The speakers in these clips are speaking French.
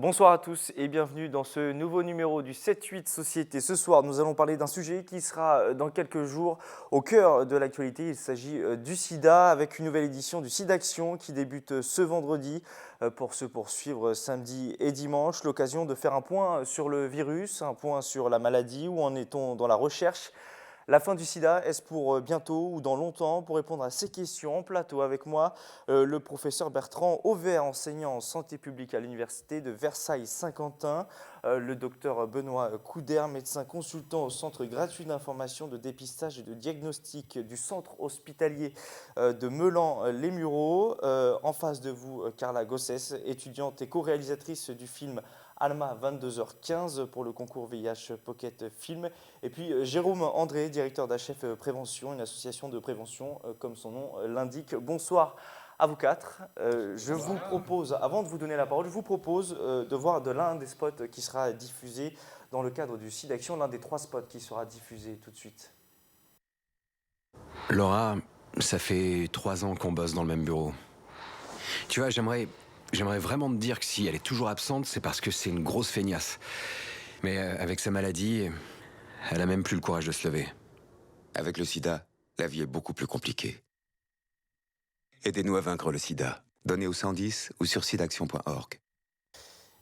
Bonsoir à tous et bienvenue dans ce nouveau numéro du 7-8 Société. Ce soir, nous allons parler d'un sujet qui sera dans quelques jours au cœur de l'actualité. Il s'agit du sida avec une nouvelle édition du SIDAction qui débute ce vendredi pour se poursuivre samedi et dimanche. L'occasion de faire un point sur le virus, un point sur la maladie, où en est-on dans la recherche. La fin du sida, est-ce pour bientôt ou dans longtemps? Pour répondre à ces questions, en plateau avec moi, le professeur Bertrand Auvert, enseignant en santé publique à l'université de Versailles-Saint-Quentin, le docteur Benoît Couder, médecin consultant au centre gratuit d'information, de dépistage et de diagnostic du centre hospitalier de Meulan-les-Mureaux. En face de vous, Carla Gossès, étudiante et co-réalisatrice du film Alma 22h15 pour le concours VIH Pocket Film. Et puis Jérôme André, directeur d'HF Prévention, une association de prévention comme son nom l'indique. Bonsoir à vous quatre. Je vous propose, avant de vous donner la parole, je vous propose de voir de l'un des spots qui sera diffusé dans le cadre du SIDAction, l'un des 3 spots qui sera diffusé tout de suite. Laura, ça fait 3 ans qu'on bosse dans le même bureau. Tu vois, j'aimerais vraiment te dire que si elle est toujours absente, c'est parce que c'est une grosse feignasse. Mais avec sa maladie, elle a même plus le courage de se lever. Avec le sida, la vie est beaucoup plus compliquée. Aidez-nous à vaincre le sida. Donnez au 110 ou sur sidaction.org.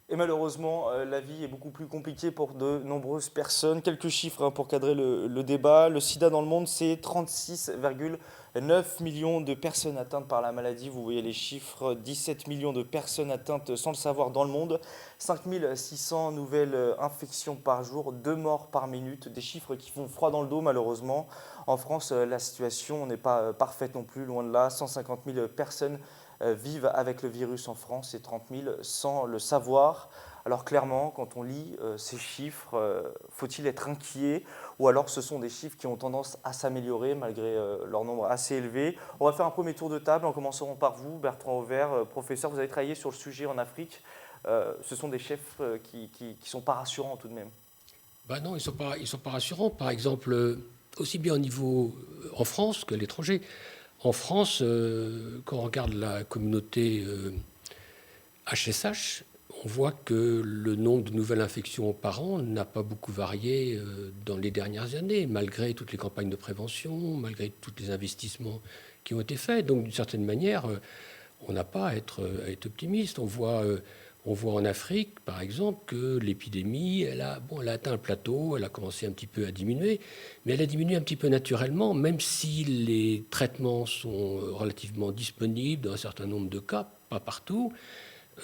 Et malheureusement, la vie est beaucoup plus compliquée pour de nombreuses personnes. Quelques chiffres pour cadrer le débat. Le sida dans le monde, c'est 36,9 millions de personnes atteintes par la maladie. Vous voyez les chiffres, 17 millions de personnes atteintes sans le savoir dans le monde. 5600 nouvelles infections par jour, 2 morts par minute. Des chiffres qui font froid dans le dos malheureusement. En France, la situation n'est pas parfaite non plus, loin de là. 150 000 personnes vivent avec le virus en France et 30 000 sans le savoir. Alors clairement, quand on lit ces chiffres, faut-il être inquiet ou alors ce sont des chiffres qui ont tendance à s'améliorer malgré leur nombre assez élevé? On va faire un premier tour de table, en commençant par vous, Bertrand Auvert, professeur, vous avez travaillé sur le sujet en Afrique. Ce sont des chiffres qui sont pas rassurants tout de même. Non, ils sont pas rassurants. Par exemple, aussi bien au niveau en France que à l'étranger. En France, quand on regarde la communauté HSH, on voit que le nombre de nouvelles infections par an n'a pas beaucoup varié dans les dernières années, malgré toutes les campagnes de prévention, malgré tous les investissements qui ont été faits. Donc, d'une certaine manière, on n'a pas à être optimiste. On voit en Afrique, par exemple, que l'épidémie, elle a atteint un plateau, elle a commencé un petit peu à diminuer, mais elle a diminué un petit peu naturellement, même si les traitements sont relativement disponibles dans un certain nombre de cas, pas partout.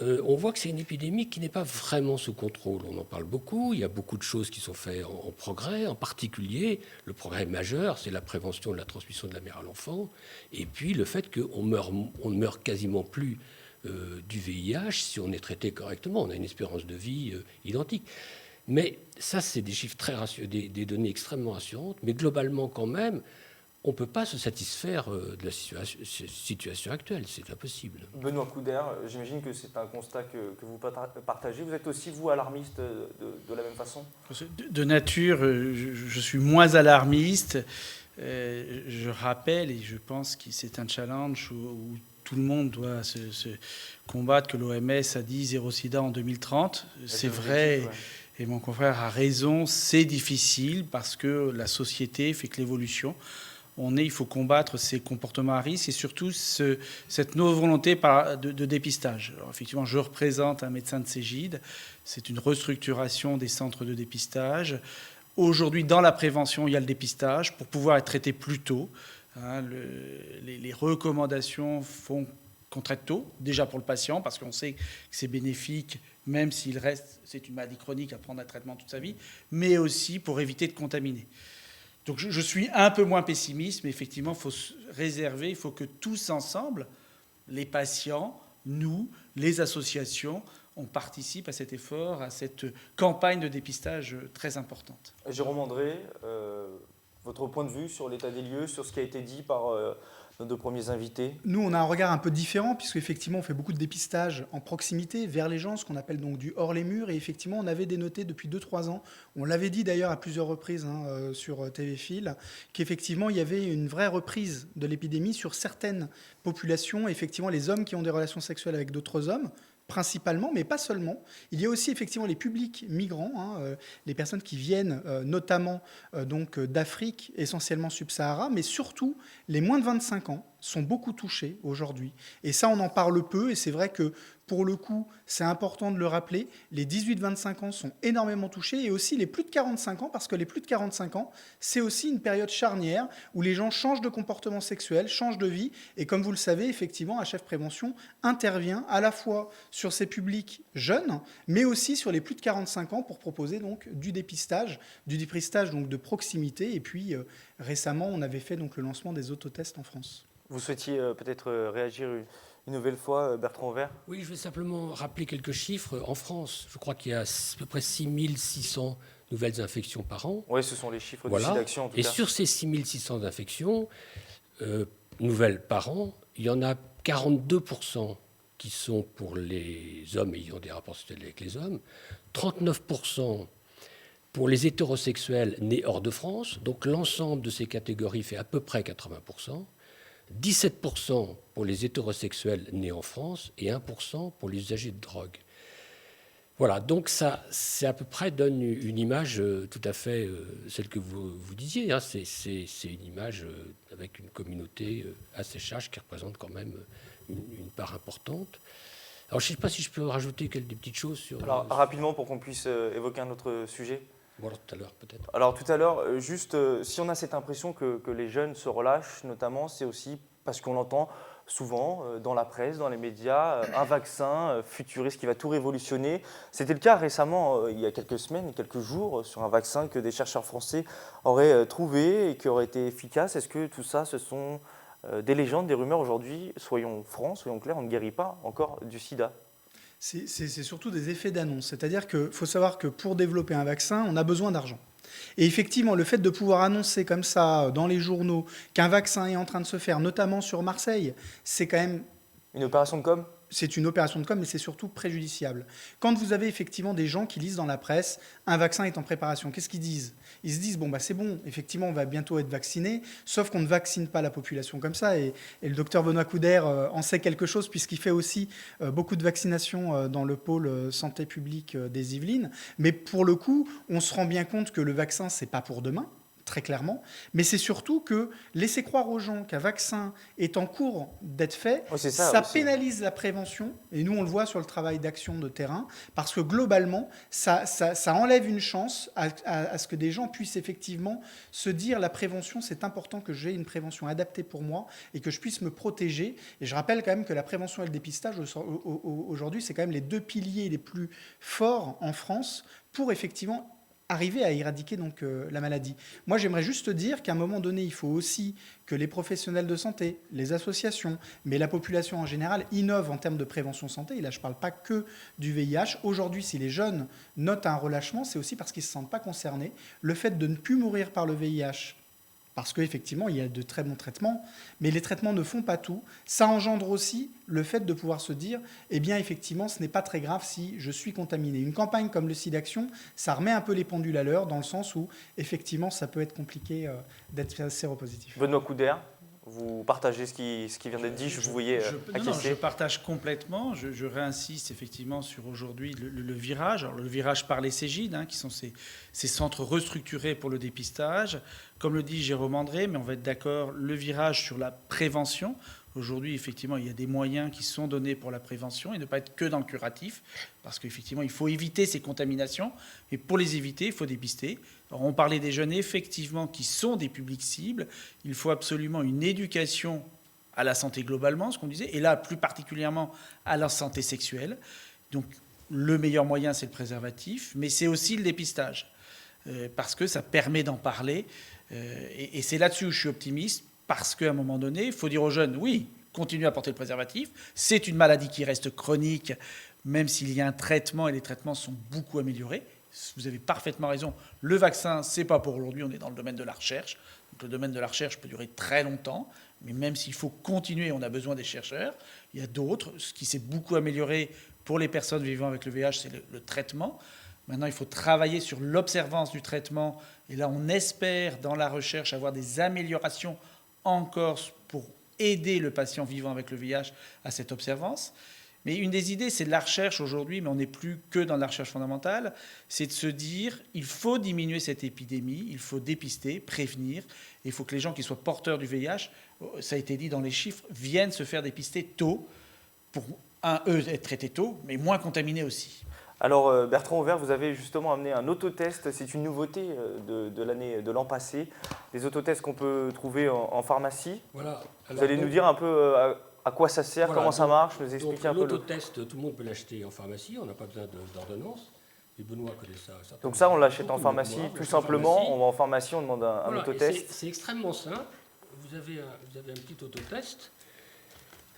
On voit que c'est une épidémie qui n'est pas vraiment sous contrôle. On en parle beaucoup, il y a beaucoup de choses qui sont faites en progrès, en particulier, le progrès majeur, c'est la prévention de la transmission de la mère à l'enfant, et puis le fait qu'on ne meurt quasiment plus du VIH si on est traité correctement. On a une espérance de vie identique. Mais ça, c'est des chiffres des données extrêmement rassurantes, mais globalement quand même, on ne peut pas se satisfaire de la situation actuelle, c'est impossible. Benoît Couder, j'imagine que c'est un constat que vous partagez. Vous êtes aussi, vous, alarmiste de la même façon? De nature, je suis moins alarmiste. Je rappelle, et je pense que c'est un challenge où tout le monde doit se combattre, que l'OMS a dit zéro sida en 2030. C'est vrai, ouais. Et mon confrère a raison, c'est difficile parce que la société fait que l'évolution. Il faut combattre ces comportements à risque et surtout cette non-volonté de dépistage. Alors, effectivement, je représente un médecin de Cégide. C'est une restructuration des centres de dépistage. Aujourd'hui, dans la prévention, il y a le dépistage pour pouvoir être traité plus tôt. Les recommandations font qu'on traite tôt, déjà pour le patient, parce qu'on sait que c'est bénéfique, même s'il reste, c'est une maladie chronique à prendre un traitement toute sa vie, mais aussi pour éviter de contaminer. Donc je suis un peu moins pessimiste, mais effectivement, il faut se réserver, il faut que tous ensemble, les patients, nous, les associations, on participe à cet effort, à cette campagne de dépistage très importante. Jérôme André, votre point de vue sur l'état des lieux, sur ce qui a été dit par nos 2 premiers invités? Nous, on a un regard un peu différent, puisqu'effectivement, on fait beaucoup de dépistage en proximité, vers les gens, ce qu'on appelle donc du hors les murs. Et effectivement, on avait dénoté depuis 2-3 ans, on l'avait dit d'ailleurs à plusieurs reprises sur TV Fil, qu'effectivement, il y avait une vraie reprise de l'épidémie sur certaines populations. Effectivement, les hommes qui ont des relations sexuelles avec d'autres hommes, principalement, mais pas seulement. Il y a aussi effectivement les publics migrants, les personnes qui viennent notamment donc d'Afrique, essentiellement sub-Sahara, mais surtout les moins de 25 ans sont beaucoup touchés aujourd'hui. Et ça, on en parle peu, et c'est vrai que pour le coup, c'est important de le rappeler, les 18-25 ans sont énormément touchés, et aussi les plus de 45 ans, parce que les plus de 45 ans, c'est aussi une période charnière où les gens changent de comportement sexuel, changent de vie, et comme vous le savez, effectivement, HF Prévention intervient à la fois sur ces publics jeunes, mais aussi sur les plus de 45 ans pour proposer donc du dépistage donc de proximité, et puis récemment, on avait fait donc le lancement des autotests en France. Vous souhaitiez peut-être réagir une nouvelle fois, Bertrand Auvert? Oui, je vais simplement rappeler quelques chiffres. En France, je crois qu'il y a à peu près 6600 nouvelles infections par an. Oui, ce sont les chiffres Voilà. du SIDAction en tout Et cas. sur ces 6600 infections nouvelles par an, il y en a 42% qui sont pour les hommes ayant des rapports sexuels avec les hommes, 39% pour les hétérosexuels nés hors de France, donc l'ensemble de ces catégories fait à peu près 80%, 17% pour les hétérosexuels nés en France et 1% pour les usagers de drogue. Voilà, donc ça, c'est à peu près donne une image tout à fait celle que vous disiez. Hein, c'est une image avec une communauté assez charge qui représente quand même une part importante. Alors, je ne sais pas si je peux rajouter des petites choses sur... Alors, rapidement, pour qu'on puisse évoquer un autre sujet. Bon, alors, tout à l'heure, peut-être. Alors, tout à l'heure, juste, si on a cette impression que les jeunes se relâchent, notamment, c'est aussi parce qu'on entend souvent dans la presse, dans les médias, un vaccin futuriste qui va tout révolutionner. C'était le cas récemment, il y a quelques semaines, quelques jours, sur un vaccin que des chercheurs français auraient trouvé et qui aurait été efficace. Est-ce que tout ça, ce sont des légendes, des rumeurs aujourd'hui? Soyons francs, soyons clairs, on ne guérit pas encore du sida. C'est surtout des effets d'annonce. C'est-à-dire qu'il faut savoir que pour développer un vaccin, on a besoin d'argent. Et effectivement, le fait de pouvoir annoncer comme ça dans les journaux qu'un vaccin est en train de se faire, notamment sur Marseille, c'est quand même... Une opération de com'? C'est une opération de com', mais c'est surtout préjudiciable. Quand vous avez effectivement des gens qui lisent dans la presse « un vaccin est en préparation », qu'est-ce qu'ils disent? Ils se disent « bon, bah, c'est bon, effectivement, on va bientôt être vacciné », sauf qu'on ne vaccine pas la population comme ça. Et le docteur Benoît Coudert en sait quelque chose, puisqu'il fait aussi beaucoup de vaccinations dans le pôle santé publique des Yvelines. Mais pour le coup, on se rend bien compte que le vaccin, ce n'est pas pour demain, très clairement, mais c'est surtout que laisser croire aux gens qu'un vaccin est en cours d'être fait, ça pénalise la prévention, et nous on le voit sur le travail d'action de terrain, parce que globalement, ça enlève une chance à ce que des gens puissent effectivement se dire la prévention, c'est important que j'ai une prévention adaptée pour moi, et que je puisse me protéger. Et je rappelle quand même que la prévention et le dépistage, aujourd'hui, c'est quand même les deux piliers les plus forts en France pour effectivement arriver à éradiquer donc la maladie. Moi, j'aimerais juste dire qu'à un moment donné, il faut aussi que les professionnels de santé, les associations, mais la population en général, innovent en termes de prévention santé. Et là, je ne parle pas que du VIH. Aujourd'hui, si les jeunes notent un relâchement, c'est aussi parce qu'ils ne se sentent pas concernés. Le fait de ne plus mourir par le VIH, parce qu'effectivement, il y a de très bons traitements, mais les traitements ne font pas tout. Ça engendre aussi le fait de pouvoir se dire, eh bien, effectivement, ce n'est pas très grave si je suis contaminé. Une campagne comme le SIDAction, ça remet un peu les pendules à l'heure, dans le sens où, effectivement, ça peut être compliqué d'être séropositif. Benoît Coudert, vous partagez ce qui vient d'être dit, je vous voyais acquiescer. Je partage complètement. Je réinsiste effectivement sur aujourd'hui le virage. Alors, le virage par les Cégides, qui sont ces centres restructurés pour le dépistage. Comme le dit Jérôme André, mais on va être d'accord, le virage sur la prévention. Aujourd'hui, effectivement, il y a des moyens qui sont donnés pour la prévention et ne pas être que dans le curatif, parce qu'effectivement, il faut éviter ces contaminations. Et pour les éviter, il faut dépister. Alors, on parlait des jeunes, effectivement, qui sont des publics cibles. Il faut absolument une éducation à la santé globalement, ce qu'on disait, et là, plus particulièrement à la santé sexuelle. Donc, le meilleur moyen, c'est le préservatif, mais c'est aussi le dépistage, parce que ça permet d'en parler. Et c'est là-dessus où je suis optimiste, parce qu'à un moment donné, il faut dire aux jeunes, oui, continuez à porter le préservatif. C'est une maladie qui reste chronique, même s'il y a un traitement, et les traitements sont beaucoup améliorés. Vous avez parfaitement raison. Le vaccin, ce n'est pas pour aujourd'hui, on est dans le domaine de la recherche. Donc, le domaine de la recherche peut durer très longtemps, mais même s'il faut continuer, on a besoin des chercheurs. Il y a d'autres. Ce qui s'est beaucoup amélioré pour les personnes vivant avec le VIH, c'est le traitement. Maintenant, il faut travailler sur l'observance du traitement. Et là, on espère, dans la recherche, avoir des améliorations encore pour aider le patient vivant avec le VIH à cette observance. Mais une des idées, c'est de la recherche aujourd'hui, mais on n'est plus que dans la recherche fondamentale, c'est de se dire, il faut diminuer cette épidémie, il faut dépister, prévenir, et il faut que les gens qui soient porteurs du VIH, ça a été dit dans les chiffres, viennent se faire dépister tôt, pour, eux, être traités tôt, mais moins contaminés aussi. Alors Bertrand Auvert, vous avez justement amené un autotest, c'est une nouveauté de l'an passé, des autotests qu'on peut trouver en pharmacie. Voilà. Vous allez nous dire un peu à quoi ça sert, Voilà, comment ça marche, nous expliquer un peu. L'autotest, tout le monde peut l'acheter en pharmacie, on n'a pas besoin d'ordonnance. Et Benoît connaît ça. Donc ça, on l'achète en pharmacie, tout simplement. On va en pharmacie, on demande un autotest. C'est extrêmement simple. Vous avez un petit autotest.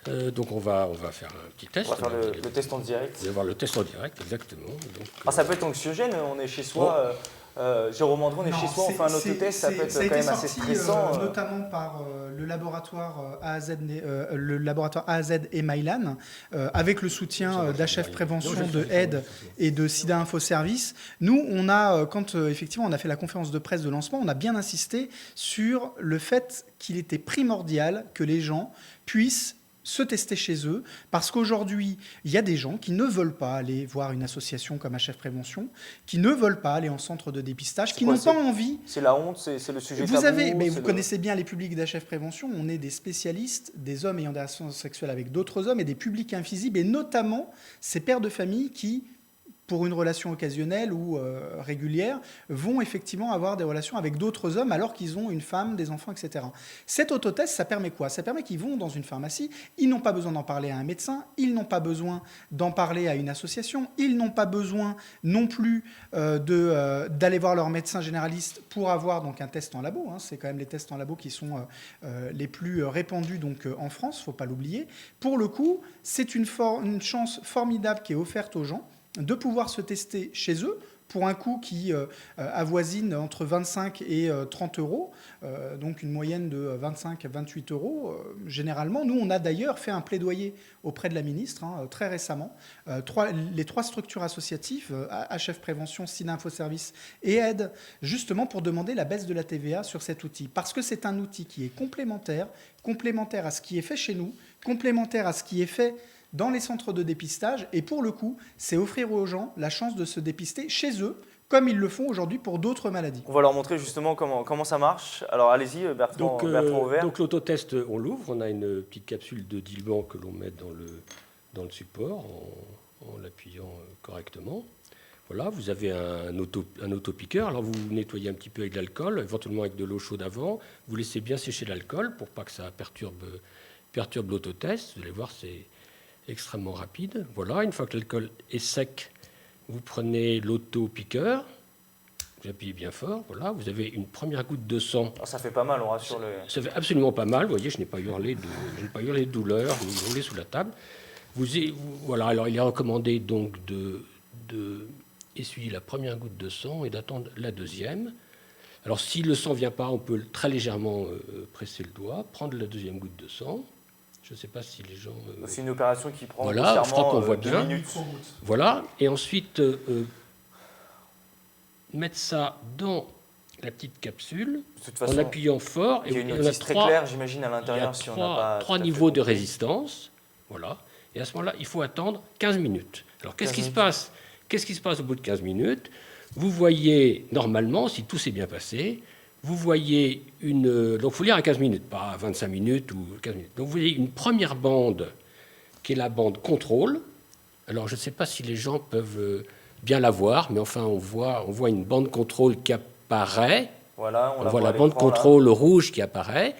Donc on va faire un petit test. On va faire le test en direct. Vous allez voir le test en direct, exactement. Donc, ça peut être anxiogène, on est chez soi. Jérôme André, on est chez soi, on fait un autotest, ça peut être quand même assez stressant. Notamment par le laboratoire AZ, le laboratoire AZ et Mylan, avec le soutien d'HF Prévention, de AID et de SIDA Info Service. Nous, on a, quand effectivement on a fait la conférence de presse de lancement, on a bien insisté sur le fait qu'il était primordial que les gens puissent se tester chez eux, parce qu'aujourd'hui, il y a des gens qui ne veulent pas aller voir une association comme HF Prévention, qui ne veulent pas aller en centre de dépistage, qui n'ont pas envie. C'est la honte, c'est le sujet vous tabou. Vous connaissez bien les publics d'HF Prévention, on est des spécialistes, des hommes ayant des relations sexuelles avec d'autres hommes et des publics invisibles, et notamment ces pères de famille qui, pour une relation occasionnelle ou régulière, vont effectivement avoir des relations avec d'autres hommes alors qu'ils ont une femme, des enfants, etc. Cet autotest, ça permet quoi? Ça permet qu'ils vont dans une pharmacie, ils n'ont pas besoin d'en parler à un médecin, ils n'ont pas besoin d'en parler à une association, ils n'ont pas besoin non plus d'aller voir leur médecin généraliste pour avoir donc un test en labo. C'est quand même les tests en labo qui sont les plus répandus donc, en France, il ne faut pas l'oublier. Pour le coup, c'est une chance formidable qui est offerte aux gens de pouvoir se tester chez eux pour un coût qui avoisine entre 25 et 30 euros, donc une moyenne de 25 à 28 euros. Généralement, nous, on a d'ailleurs fait un plaidoyer auprès de la ministre très récemment. Les trois structures associatives, HF Prévention, SIDA Info Service et AID, justement pour demander la baisse de la TVA sur cet outil. Parce que c'est un outil qui est complémentaire à ce qui est fait chez nous, complémentaire à ce qui est fait dans les centres de dépistage, et pour le coup, c'est offrir aux gens la chance de se dépister chez eux, comme ils le font aujourd'hui pour d'autres maladies. On va leur montrer justement comment ça marche. Alors allez-y, Bertrand Auvert. Donc l'autotest, on l'ouvre, on a une petite capsule de diluant que l'on met dans le support en l'appuyant correctement. Voilà, vous avez un autopiqueur. Alors vous nettoyez un petit peu avec de l'alcool, éventuellement avec de l'eau chaude avant. Vous laissez bien sécher l'alcool pour pas que ça perturbe l'autotest. Vous allez voir, c'est extrêmement rapide. Voilà, une fois que l'alcool est sec, vous prenez l'auto-piqueur, vous appuyez bien fort, voilà, vous avez une première goutte de sang. Alors ça fait pas mal, on rassure Ça fait absolument pas mal, vous voyez, je n'ai pas hurlé de douleur, ni hurlé sous la table. Voilà, alors il est recommandé donc de essuyer la première goutte de sang et d'attendre la deuxième. Alors si le sang ne vient pas, on peut très légèrement presser le doigt, prendre la deuxième goutte de sang. Je ne sais pas si les gens... C'est une opération qui prend voilà, je crois qu'on voit 2 bien. minutes. Voilà, et ensuite mettre ça dans la petite capsule en appuyant fort. Il y a une notice très claire, j'imagine, à l'intérieur. Il y a trois niveaux de résistance. Voilà. Et à ce moment-là, il faut attendre 15 minutes. Alors, qu'est-ce qui se passe? Qu'est-ce qui se passe au bout de 15 minutes? Vous voyez, normalement, si tout s'est bien passé, vous voyez donc il faut lire à 15 minutes, pas à 25 minutes ou 15 minutes. Donc vous voyez une première bande qui est la bande contrôle. Alors je ne sais pas si les gens peuvent bien la voir, mais enfin on voit une bande contrôle qui apparaît. Voilà, on voit la bande contrôle rouge qui apparaît.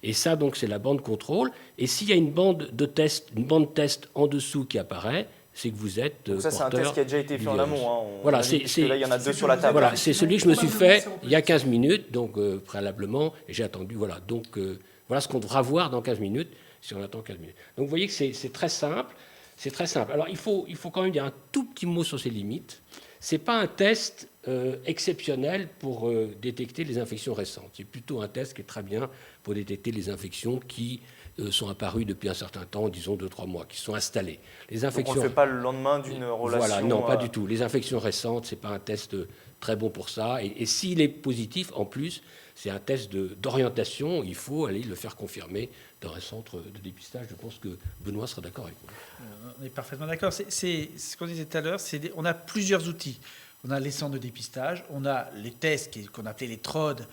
Et ça donc c'est la bande contrôle. Et s'il y a une bande test en dessous qui apparaît, c'est que vous êtes donc ça, c'est un test qui a déjà été fait en amont. Voilà, là, il y en a 2 sur la table. Voilà, c'est celui que je me suis fait il y a 15 minutes, donc préalablement, et j'ai attendu. Voilà, donc voilà ce qu'on devra voir dans 15 minutes, si on attend 15 minutes. Donc vous voyez que c'est très simple. C'est très simple. Alors il faut quand même dire un tout petit mot sur ses limites. Ce n'est pas un test exceptionnel pour détecter les infections récentes. C'est plutôt un test qui est très bien pour détecter les infections qui sont apparues depuis un certain temps, disons 2-3 mois, qui sont installées. Les infections... Donc on ne le fait pas le lendemain d'une relation... Voilà, non, pas du tout. Les infections récentes, ce n'est pas un test très bon pour ça. Et s'il est positif, en plus, c'est un test d'orientation. Il faut aller le faire confirmer dans un centre de dépistage. Je pense que Benoît sera d'accord avec moi. On est parfaitement d'accord. C'est ce qu'on disait tout à l'heure. On a plusieurs outils. On a les centres de dépistage, on a les tests qu'on appelait les TROD,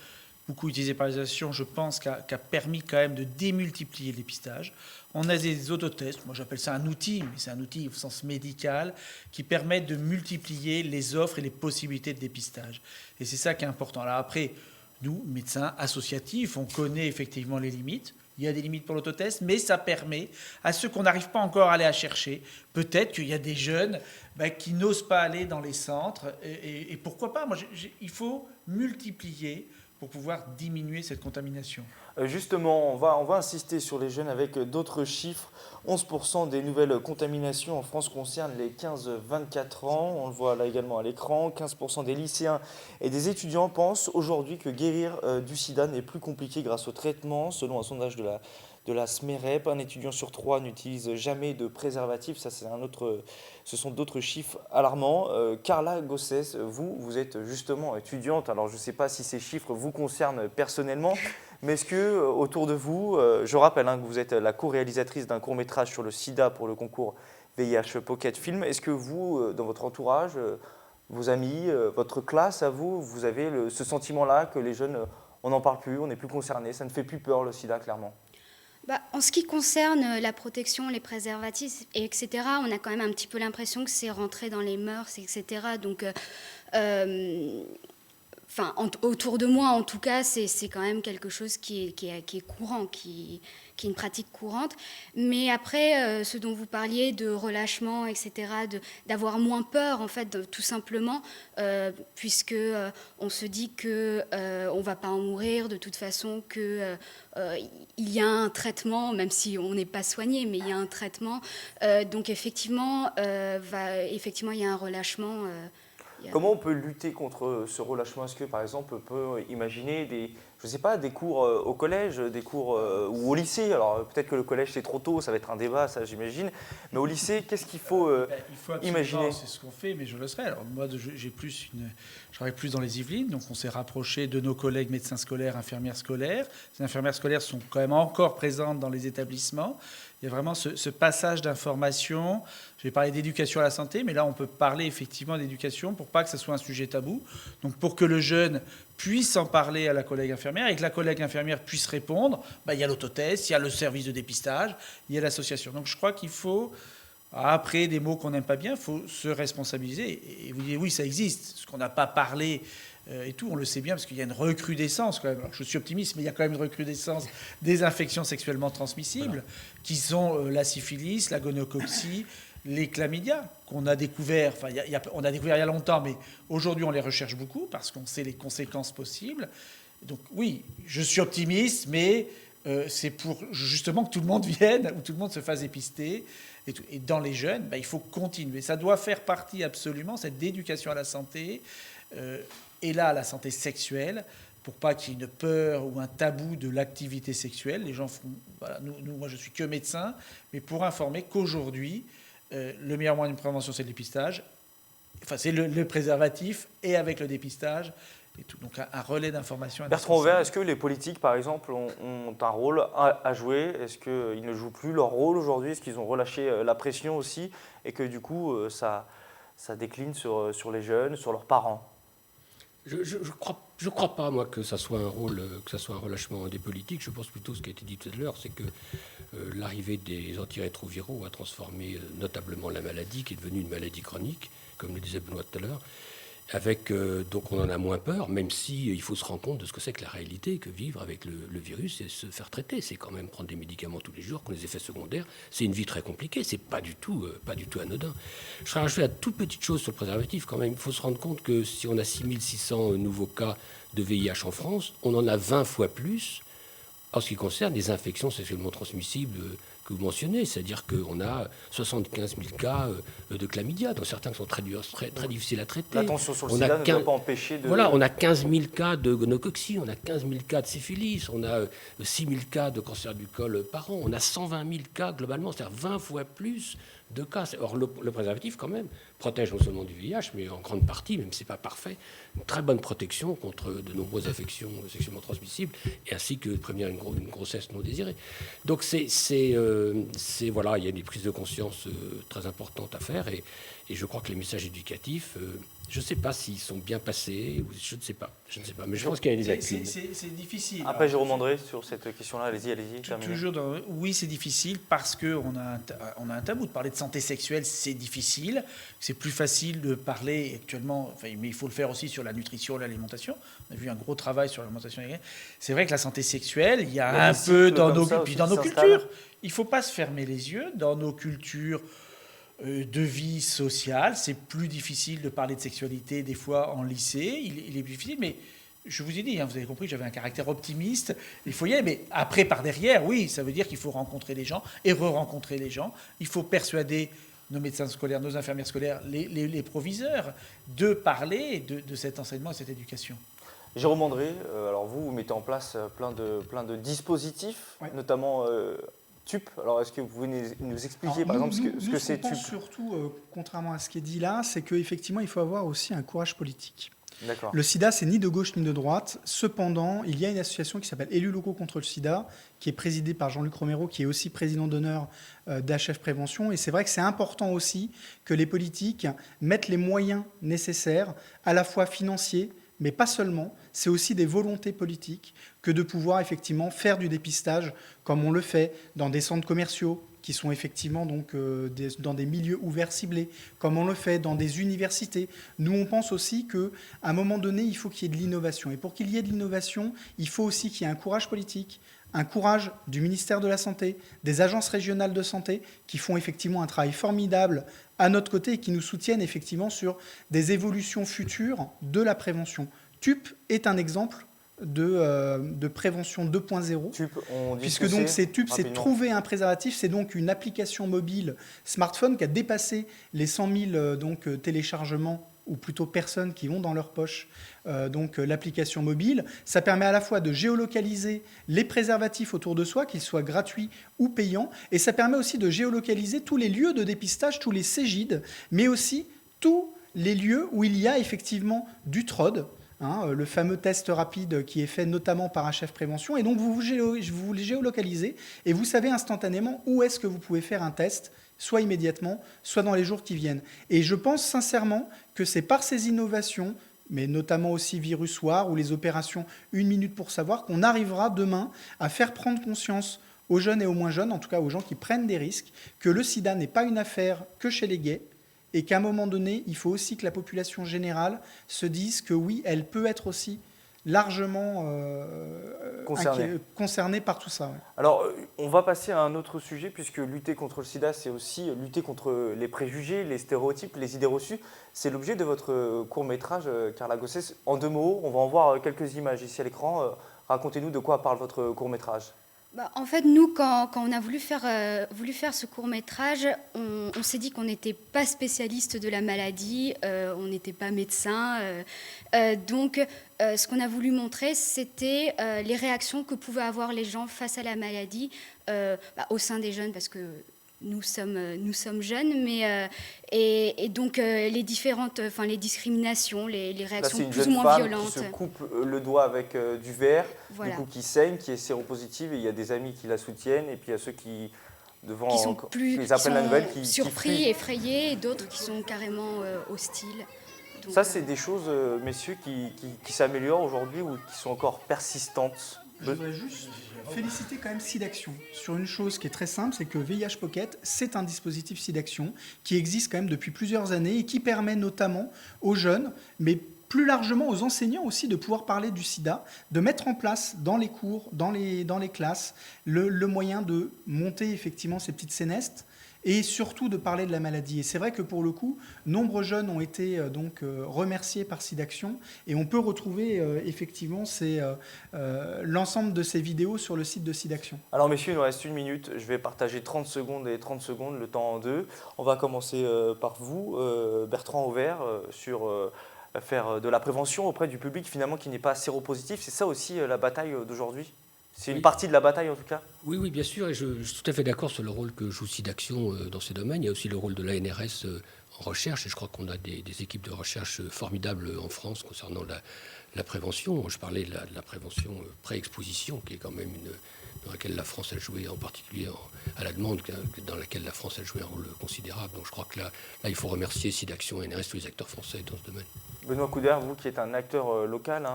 beaucoup utilisés par les associations, je pense, qui a permis quand même de démultiplier le dépistage. On a des autotests, moi j'appelle ça un outil, mais c'est un outil au sens médical, qui permet de multiplier les offres et les possibilités de dépistage. Et c'est ça qui est important. Alors après, nous, médecins associatifs, on connaît effectivement les limites. Il y a des limites pour l'autotest, mais ça permet à ceux qu'on n'arrive pas encore à aller à chercher, peut-être qu'il y a des jeunes qui n'osent pas aller dans les centres. Et pourquoi pas? Il faut multiplier pour pouvoir diminuer cette contamination. Justement, on va insister sur les jeunes avec d'autres chiffres. 11% des nouvelles contaminations en France concernent les 15-24 ans. On le voit là également à l'écran. 15% des lycéens et des étudiants pensent aujourd'hui que guérir du sida n'est plus compliqué grâce au traitement. Selon un sondage de la SMEREP, un étudiant sur 3 n'utilise jamais de préservatif. Ça, ce sont d'autres chiffres alarmants. Carla Gossès, vous êtes justement étudiante. Alors, je ne sais pas si ces chiffres vous concernent personnellement, mais est-ce que autour de vous, je rappelle que vous êtes la co-réalisatrice d'un court-métrage sur le sida pour le concours VIH Pocket Film. Est-ce que vous, dans votre entourage, vos amis, votre classe, à vous, vous avez ce sentiment-là que les jeunes, on n'en parle plus, on n'est plus concerné, ça ne fait plus peur le sida, clairement? En ce qui concerne la protection, les préservatifs, etc., on a quand même un petit peu l'impression que c'est rentré dans les mœurs, etc. Donc, autour de moi, en tout cas, c'est quand même quelque chose qui est courant, qui est une pratique courante. Mais après, ce dont vous parliez de relâchement, etc., d'avoir moins peur, en fait, tout simplement, puisque on se dit que on va pas en mourir de toute façon, que il y a un traitement, même si on n'est pas soigné, mais il y a un traitement. Donc effectivement, il y a un relâchement. Comment on peut lutter contre ce relâchement? Est-ce que, par exemple, on peut imaginer des cours au collège, des cours ou au lycée? Alors, peut-être que le collège, c'est trop tôt, ça va être un débat, ça, j'imagine. Mais au lycée, qu'est-ce qu'il faut imaginer? C'est ce qu'on fait, mais je le serai. Alors, moi, je travaille plus dans les Yvelines, donc on s'est rapproché de nos collègues médecins scolaires, infirmières scolaires. Ces infirmières scolaires sont quand même encore présentes dans les établissements. Il y a vraiment ce passage d'information. Je vais parler d'éducation à la santé, mais là, on peut parler effectivement d'éducation pour pas que ce soit un sujet tabou. Donc, pour que le jeune puisse en parler à la collègue infirmière et que la collègue infirmière puisse répondre, il y a l'autotest, il y a le service de dépistage, il y a l'association. Donc, je crois qu'il faut, après des mots qu'on n'aime pas bien, il faut se responsabiliser. Et vous dites, oui, ça existe. Ce qu'on n'a pas parlé et tout, on le sait bien, parce qu'il y a une recrudescence quand même. Alors, je suis optimiste, mais il y a quand même une recrudescence des infections sexuellement transmissibles, qui sont la syphilis, la gonococcie, les chlamydia, qu'on a découvert, on a découvert il y a longtemps, mais aujourd'hui on les recherche beaucoup, parce qu'on sait les conséquences possibles. Donc oui, je suis optimiste, mais c'est pour justement que tout le monde vienne, ou tout le monde se fasse dépister. Et dans les jeunes, il faut continuer. Ça doit faire partie absolument, cette éducation à la santé, et là, à la santé sexuelle, pour pas qu'il y ait une peur ou un tabou de l'activité sexuelle. Les gens font... Voilà, moi, je suis que médecin, mais pour informer qu'aujourd'hui, le meilleur moyen de prévention, c'est le dépistage. Enfin, c'est le préservatif, et avec le dépistage, et tout. Donc, un relais d'information. Bertrand Auvert, est-ce que les politiques, par exemple, ont un rôle à jouer? Est-ce qu'ils ne jouent plus leur rôle aujourd'hui? Est-ce qu'ils ont relâché la pression aussi? Et que du coup, ça décline sur les jeunes, sur leurs parents? Je crois pas, moi, que ça soit un relâchement des politiques. Je pense plutôt, ce qui a été dit tout à l'heure, c'est que l'arrivée des antirétroviraux a transformé notablement la maladie, qui est devenue une maladie chronique, comme le disait Benoît tout à l'heure. Donc on en a moins peur, même si il faut se rendre compte de ce que c'est que la réalité, que vivre avec le virus et se faire traiter. C'est quand même prendre des médicaments tous les jours, qui ont des effets secondaires. C'est une vie très compliquée, c'est pas du tout anodin. Je serais rajouté à toute petite chose sur le préservatif quand même. Il faut se rendre compte que si on a 6600 nouveaux cas de VIH en France, on en a 20 fois plus en ce qui concerne les infections sexuellement transmissibles que vous mentionnez, c'est-à-dire qu'on a 75 000 cas de chlamydia, dont certains qui sont très difficiles à traiter. L'attention sur le sida ne doit pas empêcher de... Voilà, on a 15 000 cas de gonocoxie, on a 15 000 cas de syphilis, on a 6 000 cas de cancer du col par an, on a 120 000 cas globalement, c'est-à-dire 20 fois plus de cas. Or, le préservatif, quand même, protège non seulement du VIH, mais en grande partie, même si ce n'est pas parfait, une très bonne protection contre de nombreuses affections sexuellement transmissibles, et ainsi que de prévenir une grossesse non désirée. Donc, voilà, il y a des prises de conscience très importantes à faire, et je crois que les messages éducatifs, je ne sais pas s'ils sont bien passés, ou je ne sais pas, mais je pense qu'il y a des lacunes. C'est difficile. Après, Jérôme André, sur cette question-là, allez-y, terminez. Oui, c'est difficile parce qu'on a un tabou. De parler de santé sexuelle, c'est difficile. C'est plus facile de parler actuellement, mais il faut le faire aussi sur la nutrition, l'alimentation. On a vu un gros travail sur l'alimentation. C'est vrai que la santé sexuelle, il y a un peu dans nos cultures. Il ne faut pas se fermer les yeux. Dans nos cultures de vie sociale, c'est plus difficile de parler de sexualité des fois en lycée. Il est plus difficile, mais je vous ai dit, vous avez compris que j'avais un caractère optimiste. Il faut y aller, mais après, par derrière, oui, ça veut dire qu'il faut rencontrer les gens et re-rencontrer les gens. Il faut persuader nos médecins scolaires, nos infirmières scolaires, les proviseurs de parler de cet enseignement et cette éducation. Jérôme André, alors vous mettez en place plein de dispositifs, notamment TUP. Alors est-ce que vous pouvez nous expliquer par exemple ce que c'est TUP ? Surtout, contrairement à ce qui est dit là, c'est qu'effectivement il faut avoir aussi un courage politique. D'accord. Le sida, c'est ni de gauche ni de droite. Cependant, il y a une association qui s'appelle Élus locaux contre le sida, qui est présidée par Jean-Luc Romero, qui est aussi président d'honneur d'HF Prévention. Et c'est vrai que c'est important aussi que les politiques mettent les moyens nécessaires, à la fois financiers, mais pas seulement. C'est aussi des volontés politiques que de pouvoir effectivement faire du dépistage, comme on le fait dans des centres commerciaux, qui sont effectivement donc, dans des milieux ouverts ciblés, comme on le fait dans des universités. Nous, on pense aussi qu'à un moment donné, il faut qu'il y ait de l'innovation. Et pour qu'il y ait de l'innovation, il faut aussi qu'il y ait un courage politique, un courage du ministère de la Santé, des agences régionales de santé, qui font effectivement un travail formidable à notre côté et qui nous soutiennent effectivement sur des évolutions futures de la prévention. TUP est un exemple de prévention 2.0, puisque donc c'est TUP, c'est trouver un préservatif, c'est donc une application mobile smartphone qui a dépassé les 100 000 téléchargements, ou plutôt personnes qui ont dans leur poche l'application mobile. Ça permet à la fois de géolocaliser les préservatifs autour de soi, qu'ils soient gratuits ou payants, et ça permet aussi de géolocaliser tous les lieux de dépistage, tous les Cégides, mais aussi tous les lieux où il y a effectivement du TROD, le fameux test rapide qui est fait notamment par HF Prévention. Et donc, vous les géolocalisez et vous savez instantanément où est-ce que vous pouvez faire un test, soit immédiatement, soit dans les jours qui viennent. Et je pense sincèrement que c'est par ces innovations, mais notamment aussi VirusWar ou les opérations 1 minute pour savoir, qu'on arrivera demain à faire prendre conscience aux jeunes et aux moins jeunes, en tout cas aux gens qui prennent des risques, que le sida n'est pas une affaire que chez les gays, et qu'à un moment donné, il faut aussi que la population générale se dise que oui, elle peut être aussi largement concernée par tout ça. Ouais. Alors, on va passer à un autre sujet, puisque lutter contre le sida, c'est aussi lutter contre les préjugés, les stéréotypes, les idées reçues. C'est l'objet de votre court-métrage, Carla Gossès. En 2 mots, on va en voir quelques images ici à l'écran. Racontez-nous de quoi parle votre court-métrage. En fait, nous, quand on a voulu faire ce court-métrage, on s'est dit qu'on n'était pas spécialiste de la maladie, on n'était pas médecin. Donc, ce qu'on a voulu montrer, c'était les réactions que pouvaient avoir les gens face à la maladie au sein des jeunes, parce que nous sommes jeunes, mais et donc les différentes, les discriminations, les réactions plus ou moins violentes. Qui se coupe le doigt avec du verre, voilà. Du coup qui saigne, qui est séropositive, et il y a des amis qui la soutiennent, et puis il y a ceux qui apprennent la nouvelle, qui surpris, effrayés, et d'autres qui sont carrément hostiles. Donc, ça, c'est des choses, messieurs, qui s'améliorent aujourd'hui ou qui sont encore persistantes. Je voudrais juste féliciter quand même SIDAction sur une chose qui est très simple, c'est que VIH Pocket, c'est un dispositif SIDAction qui existe quand même depuis plusieurs années et qui permet notamment aux jeunes, mais plus largement aux enseignants aussi, de pouvoir parler du sida, de mettre en place dans les cours, dans les classes, le moyen de monter effectivement ces petites scénestes et surtout de parler de la maladie. Et c'est vrai que pour le coup, nombreux jeunes ont été remerciés par SIDAction, et on peut retrouver effectivement l'ensemble de ces vidéos sur le site de SIDAction. Alors messieurs, il nous reste 1 minute. Je vais partager 30 secondes et 30 secondes, le temps en deux. On va commencer par vous, Bertrand Auvert, sur faire de la prévention auprès du public finalement qui n'est pas séropositif. C'est ça aussi la bataille d'aujourd'hui? C'est une partie de la bataille en tout cas? Oui, oui, bien sûr, et je suis tout à fait d'accord sur le rôle que joue SIDAction dans ces domaines. Il y a aussi le rôle de l'ANRS en recherche, et je crois qu'on a des équipes de recherche formidables en France concernant la prévention. Je parlais de la prévention pré-exposition, qui est quand même dans laquelle la France a joué, en particulier à la demande, dans laquelle la France a joué un rôle considérable. Donc je crois que là il faut remercier SIDAction, ANRS, tous les acteurs français dans ce domaine. Benoît Coudert, vous qui êtes un acteur local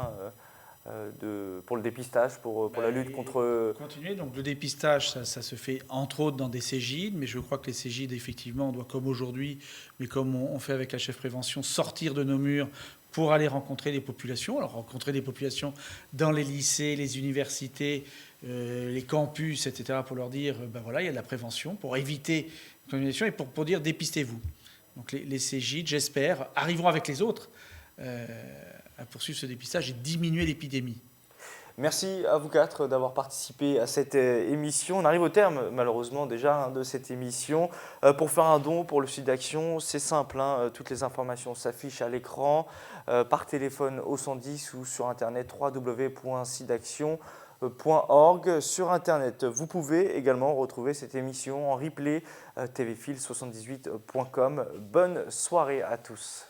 pour le dépistage, pour la lutte contre... Continuer, donc le dépistage, ça se fait entre autres dans des Cégides, mais je crois que les Cégides, effectivement, on doit, comme aujourd'hui, mais comme on fait avec la chef prévention, sortir de nos murs pour aller rencontrer les populations. Alors rencontrer des populations dans les lycées, les universités, les campus, etc., pour leur dire, voilà, il y a de la prévention, pour éviter la contamination et pour dire dépistez-vous. Donc les Cégides, j'espère, arriveront avec les autres à poursuivre ce dépistage et diminuer l'épidémie. Merci à vous quatre d'avoir participé à cette émission. On arrive au terme, malheureusement, déjà de cette émission. Pour faire un don pour le SIDAction, c'est simple. Toutes les informations s'affichent à l'écran, par téléphone au 110 ou sur Internet www.sidaction.org. Sur Internet, vous pouvez également retrouver cette émission en replay tvfil78.com. Bonne soirée à tous.